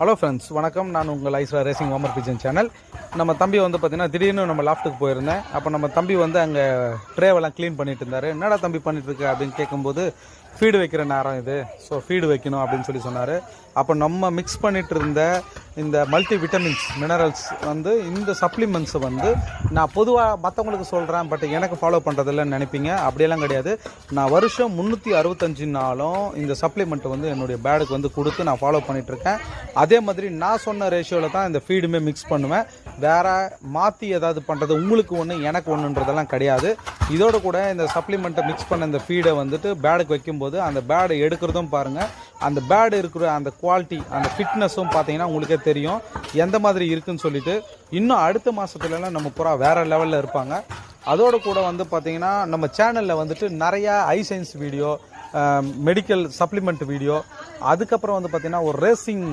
Hello friends, வணக்கம். நான் உங்கள் ஐஸ்வா ரேசிங் ஹோமர் பிஜன் சேனல். நம்ம தம்பி வந்து பார்த்தீங்கன்னா திடீர்னு நம்ம லாஃப்ட்டுக்கு போயிருந்தேன். அப்போ நம்ம தம்பி வந்து அங்கே ட்ரேவெல்லாம் க்ளீன் பண்ணிட்டு இருந்தார். என்னடா தம்பி பண்ணிட்டு இருக்கு அப்படின்னு கேட்கும்போது, ஃபீடு வைக்கிற நேரம் இது, ஸோ ஃபீடு வைக்கணும் அப்படின்னு சொன்னார். அப்போ நம்ம மிக்ஸ் பண்ணிட்டு இருந்த இந்த மல்டி விட்டமின்ஸ் மினரல்ஸ் வந்து இந்த சப்ளிமெண்ட்ஸை வந்து நான் பொதுவாக மற்றவங்களுக்கு சொல்கிறேன், பட் எனக்கு ஃபாலோ பண்ணுறதில்லன்னு நினைப்பீங்க. அப்படியெல்லாம் கிடையாது. நான் வருஷம் 365 நாளும் இந்த சப்ளிமெண்ட்டை வந்து என்னுடைய பேடுக்கு வந்து கொடுத்து நான் ஃபாலோ பண்ணிகிட்ருக்கேன். அதே மாதிரி நான் சொன்ன ரேஷியோவில் தான் இந்த ஃபீடுமே மிக்ஸ் பண்ணுவேன். வேறு மாற்றி ஏதாவது பண்ணுறது உங்களுக்கு ஒன்று எனக்கு ஒன்றுன்றதெல்லாம் கிடையாது. இதோடு கூட இந்த சப்ளிமெண்ட்டை மிக்ஸ் பண்ண இந்த ஃபீடை வந்துட்டு பேடுக்கு வைக்கும்போது அந்த பேடை எடுக்கிறதும் பாருங்கள், அந்த பேடு இருக்கிற அந்த குவாலிட்டி, அந்த ஃபிட்னஸும் பார்த்தீங்கன்னா உங்களுக்கே தெரியும் எந்த மாதிரி இருக்குன்னு சொல்லிட்டு. இன்னும் அடுத்த மாதத்துலலாம் நம்ம பூரா வேறு லெவலில் இருப்பாங்க. அதோடு கூட வந்து பார்த்திங்கன்னா நம்ம சேனலில் வந்துட்டு நிறையா eye science video, medical supplement video, அதுக்கப்புறம் வந்து பார்த்திங்கன்னா ஒரு ரேசிங்